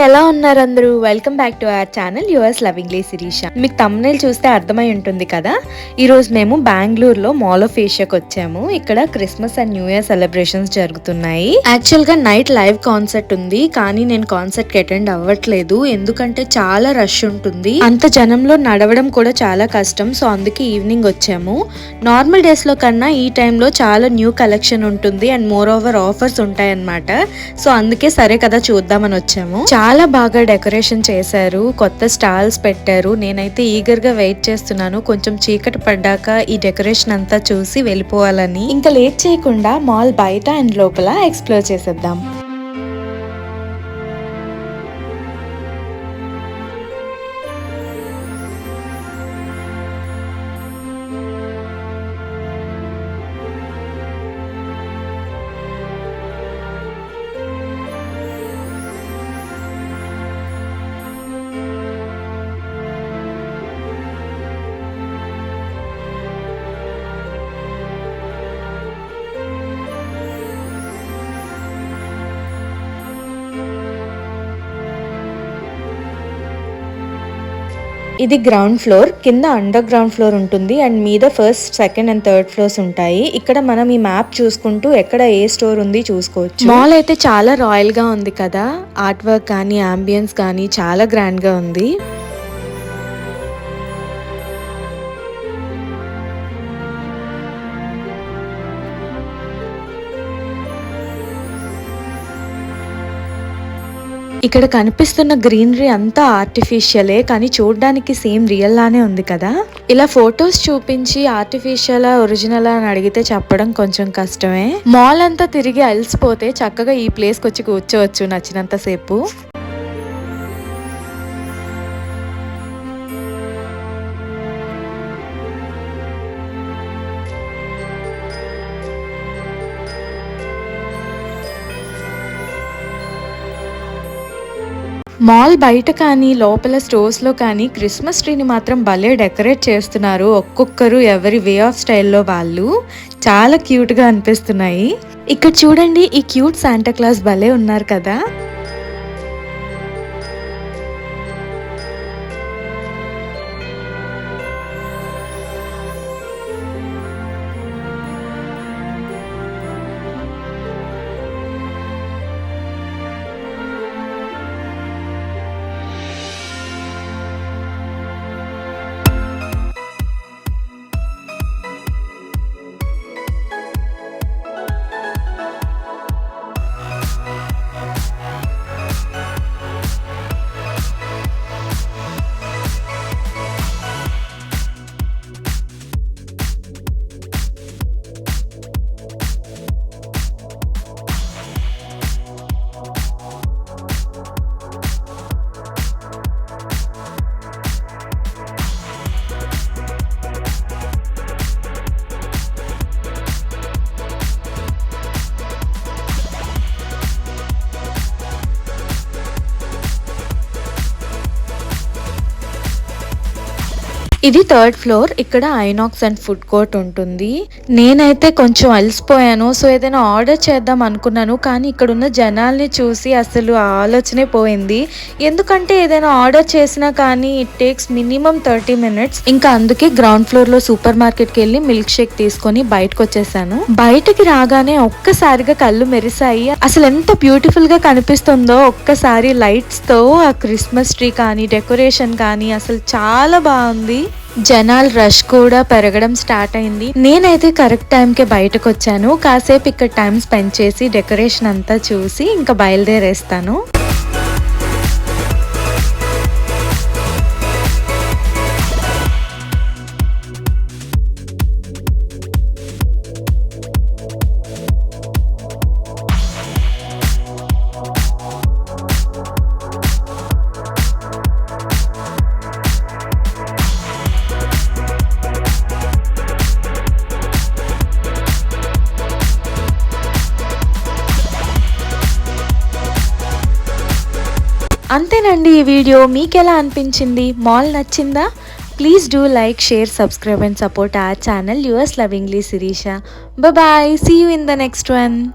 ఎలా ఉన్నారు అందరూ? Welcome back to our channel yours lovingly Shirisha. మీకు థంబ్నెయిల్ చూస్తే అర్థమై ఉంటుంది కదా. ఈరోజు మేము బెంగళూరులో మాల్ ఆఫ్ ఏషియాకి వచ్చాము. ఇక్కడ Christmas and new year celebrations జరుగుతున్నాయి. యాక్చువల్ గా నైట్ లైవ్ కాన్సర్ట్ ఉంది, కానీ నేను కాన్సర్ట్ కి అటెండ్ అవ్వట్లేదు, ఎందుకంటే చాలా రష్ ఉంటుంది. అంత జనంలో నడవడం కూడా చాలా కష్టం. సో అందుకే ఈవినింగ్ వచ్చాము. నార్మల్ డేస్ లో కన్నా ఈ టైంలో చాలా న్యూ కలెక్షన్ ఉంటుంది అండ్ మోర్ ఓవర్ ఆఫర్స్ ఉంటాయి అన్నమాట. సో అందుకే సరే కదా చూద్దామని వచ్చాము. చాలా బాగా డెకరేషన్ చేశారు, కొత్త స్టాల్స్ పెట్టారు. నేనైతే ఈగర్ గా వెయిట్ చేస్తున్నాను కొంచెం చీకటి పడ్డాక ఈ డెకరేషన్ అంతా చూసి వెళ్ళిపోవాలని. ఇంకా లేట్ చేయకుండా మాల్ బయట అండ్ లోపల ఎక్స్ప్లోర్ చేసేద్దాం. ఇది గ్రౌండ్ ఫ్లోర్, కింద అండర్ గ్రౌండ్ ఫ్లోర్ ఉంటుంది అండ్ మీద first, second and third floors ఉంటాయి. ఇక్కడ మనం ఈ మ్యాప్ చూసుకుంటూ ఎక్కడ ఏ స్టోర్ ఉంది చూసుకోవచ్చు. మాల్ అయితే చాలా రాయల్ గా ఉంది కదా, ఆర్ట్ వర్క్ కానీ అంబియన్స్ కానీ చాలా గ్రాండ్ గా ఉంది. ఇక్కడ కనిపిస్తున్న గ్రీనరీ అంతా ఆర్టిఫిషియలే, కానీ చూడడానికి సేమ్ రియల్ లానే ఉంది కదా. ఇలా ఫొటోస్ చూపించి ఆర్టిఫిషియల్ ఒరిజినల్ అని అడిగితే చెప్పడం కొంచెం కష్టమే. మాల్ అంతా తిరిగి అలసిపోతే చక్కగా ఈ ప్లేస్కి వచ్చి కూర్చోవచ్చు నచ్చినంత సేపు. మాల్ బయట కానీ లోపల స్టోర్స్ లో కానీ క్రిస్మస్ ట్రీని మాత్రం భలే డెకరేట్ చేస్తున్నారు. ఒక్కొక్కరు ఎవరి వే ఆఫ్ స్టైల్లో వాళ్ళు చాలా క్యూట్ గా అనిపిస్తున్నాయి. ఇక్కడ చూడండి, ఈ క్యూట్ శాంటా క్లాస్ భలే ఉన్నారు కదా. ఇది థర్డ్ ఫ్లోర్. ఇక్కడ ఐనాక్స్ అండ్ ఫుడ్ కోర్ట్ ఉంటుంది. నేనైతే కొంచెం అలసిపోయాను, సో ఏదైనా ఆర్డర్ చేద్దాం అనుకున్నాను, కానీ ఇక్కడ ఉన్న జనాల్ని చూసి అసలు ఆలోచనే పోయింది. ఎందుకంటే ఏదైనా ఆర్డర్ చేసినా కానీ ఇట్ టేక్స్ మినిమం 30 minutes. ఇంకా అందుకే గ్రౌండ్ ఫ్లోర్ లో సూపర్ మార్కెట్ కి వెళ్ళి మిల్క్ షేక్ తీసుకొని బయటకు వచ్చేసాను. బయటకి రాగానే ఒక్కసారిగా కళ్ళు మెరిసాయి. అసలు ఎంత బ్యూటిఫుల్ గా కనిపిస్తుందో ఒక్కసారి లైట్స్ తో. ఆ క్రిస్మస్ ట్రీ కానీ డెకరేషన్ కానీ అసలు చాలా బాగుంది. జనాల రష్ కూడా పెరగడం స్టార్ట్ అయింది. నేనైతే కరెక్ట్ టైంకే బయటకు వచ్చాను. కాసేపు ఇక్కడ టైం స్పెండ్ చేసి డెకరేషన్ అంతా చూసి ఇంకా బయలుదేరేస్తాను. అంతేనండి ఈ వీడియో. మీకు ఎలా అనిపించింది? మాల్ నచ్చిందా? Please do like, share, subscribe and support our channel yours lovingly Sirisha. Bye bye, see you in the next one.